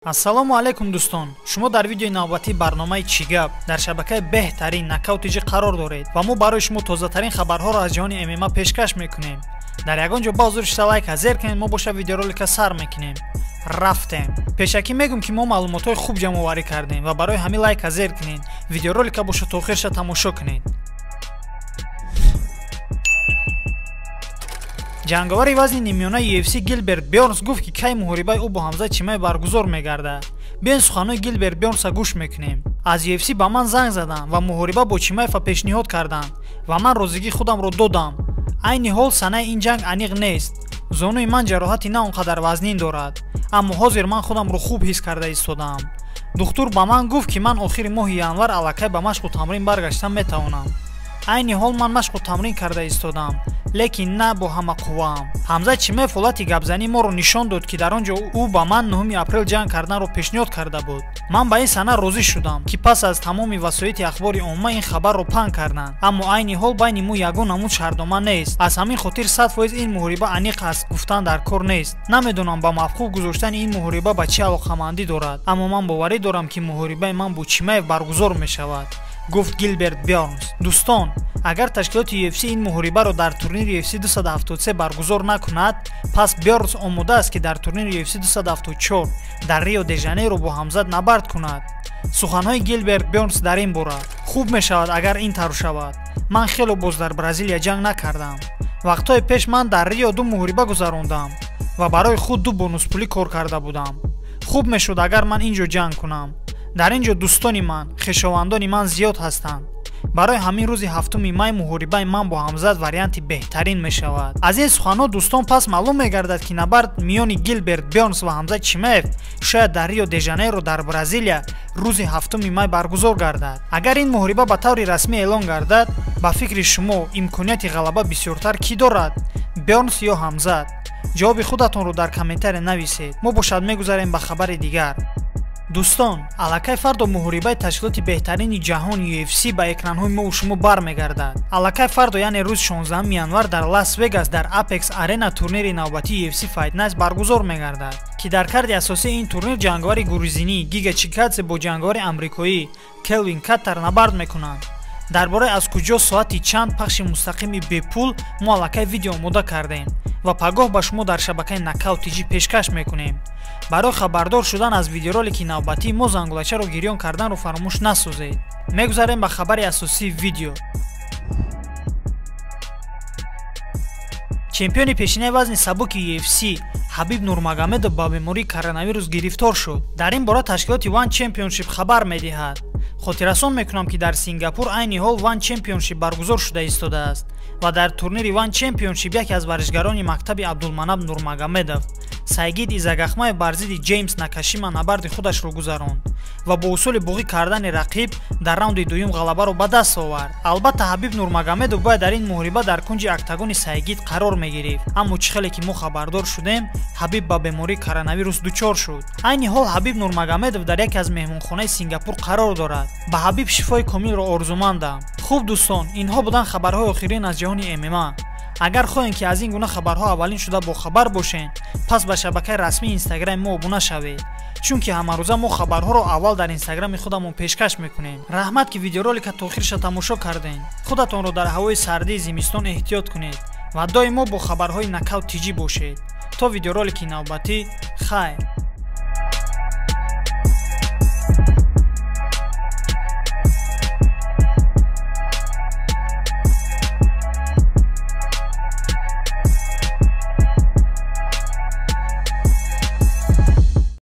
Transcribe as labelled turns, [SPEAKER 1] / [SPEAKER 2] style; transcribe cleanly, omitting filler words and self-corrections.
[SPEAKER 1] ассалому алайкум дӯстон, шумо дар видеои навбатии барномаи Чӣ гап дар шабакаи беҳтарин нокаутиҷӣ қарор доред ва мо барои шумо тозатарин хабарҳоро аз ҷаҳони ММА пешкаш мекунем. дар ягон ҷо ба ҳузури шута лайк азер кунед, мо боша видеоролика сар мекунем. рафтем. пешакӣ мегӯм ки мо маълумотҳои хуб ҷамъоварӣ кардем ва барои ҳамин лайк азер кунед, видеоролика боша то охирша тамошо кунед. ҷанговари вазни нимёнаи UFC Гилберт Бёрнс гуфт ки кай муҳорибаи ӯ бо Ҳамза Чимаев баргузор мегардад. биёин суханҳои Гилберт Бёрнса гӯш мекунем. аз UFC ба ман занг заданд ва муҳориба бо Чимаева пешниҳод карданд ва ман розигии худамро додам. айни ҳол санаи ин ҷанг аниқ нест. зонуи ман ҷароҳати на он қадар вазнин дорад, аммо ҳозир ман худамро хуб ҳис карда истодам. духтур ба ман гуфт ки ман охири моҳи январ аллакай ба машқу тамрин баргаштан метавонам. айни ҳол ман машқу тамрин карда истодам, лекин на бо ҳама қувваам. Ҳамза Чимаев ҳолати гапзании моро нишон дод ки дар он ҷо ӯ ба ман 9 апрел ҷанг карданро пешниҳод карда буд. ман ба ин сана розӣ шудам ки пас аз тамоми васоити ахбори омма ин хабарро паҳн карданд, аммо айни ҳол байни мо ягон намуд шаҳрдома нест. аз ҳамин хотир 100% ин муҳориба аниқ аст гуфтан дар кор нест. намедонам ба мавқуф гузоштани ин муҳориба ба чӣ алоқамандӣ дорад, аммо ман боварӣ дорам ки муҳорибаи ман бо Чимаев баргузор мешавад, гуфт Гилберт Бёрнс. дӯстон, агар ташкилоти UFC ин муҳорибаро дар турнири UFC 273 баргузор накунад, пас Бёрнс омода аст ки дар турнири UFC 274 дар Рио де Жанейро бо Ҳамзат набард кунад. суханҳои Гилберт Бёрнс дар ин бора: хуб мешавад агар ин тару шавад. ман хело боз дар Бразилия ҷанг накардам. вақтҳои пеш ман дар Рио 2 муҳориба гузарондам ва барои худ 2 бонуспулӣ кор карда будам. хуб мешуд агар ман ин ҷо ҷанг кунам. дар ин ҷо дӯстони ман, хешовандони ман зиёд ҳастанд. барои ҳамин рӯзи 7 май муҳорибаи ман бо Ҳамзат варианти беҳтарин мешавад. аз ин суханҳо дӯстон пас маълум мегардад ки набард миёни Гилберт Бёрнс ва Ҳамза Чимаев шояд дар Рио де Жанейро дар Бразилия рӯзи 7 май баргузор гардад. агар ин муҳориба ба таври расмӣ эълон гардад, ба фикри шумо имконияти ғалаба бисёртар кӣ дорад, Бёрнс ё Ҳамзат? ҷавоби худатонро дар комментаре нависед. мо бошад мегузарем ба хабари дигар. дӯстон, аллакай фардо муҳорибаи ташкилоти беҳтарини ҷаҳон UFC ба экранҳои мо шумо бармегардад. аллакай фардо яъне рӯзи 16 январ дар Лас Вегас дар Apex Arena турнири навбатии UFC Fight Night баргузор мегардад, ки дар карди асосии ин турнир ҷанговари грузинӣ Гига Чикадзе бо ҷанговари амрикоӣ Келвин Каттар набард мекунанд. дар бораи аз куҷо соати чанд пахши мустақими бепул мо аллакай видео омода кардем ва пагоҳ ба шумо дар шабакаи нокаутиҷӣ пешкаш мекунем. барои хабардор шудан аз видеоролики навбатӣ мо зангулачаро гирён карданро фаромӯш насозед. мегузарем ба хабари асосии видео. чемпиони пешинаи вазни сабуки UFC Ҳабиб Нурмагомедов ба бемории коронавирус гирифтор шуд. дар ин бора ташкилоти One Championship хабар медиҳад. хотиррасон мекунам ки дар Сингапур айни ҳол One Championship баргузор шуда истодааст ва дар турнири One Championship яке аз варзишгарони мактаби Абдулманап Нурмагомедов Сайгид Изагахмаев бар зидди Ҷеймс Накашима набарди худашро гузаронд ва бо усули боғӣ кардани рақиб дар раунди дуюм ғалабаро ба даст овард. албатта Ҳабиб Нурмагомедов бояд дар ин муҳориба дар кунҷи октагони Сайгид қарор мегирифт, аммо чӣ хеле ки мо хабардор шудем, Ҳабиб ба бемории коронавирус дучор шуд. айни ҳол Ҳабиб Нурмагомедов дар яке аз меҳмонхонаи Сингапур қарор дорад. ба Ҳабиб шифои комилро орзумандам. хуб дӯстон, инҳо буданд хабарҳои охирин аз ҷаҳони ММА. агар хоҳем ки аз ин гуна хабарҳо аввалин шуда бохабар бошем, пас ба шабакаи расмии инстаграми мо обуна шавед, чунки ҳамарӯза мо хабарҳоро аввал дар инстаграми худамон пешкаш мекунем. раҳмат ки видеоролика то охирша тамошо кардем. худатонро дар ҳавои сардии зимистон эҳтиёт кунед ва доимо бо хабарҳои нокаутиҷӣ бошед. то видеоролики навбатӣ, хайр.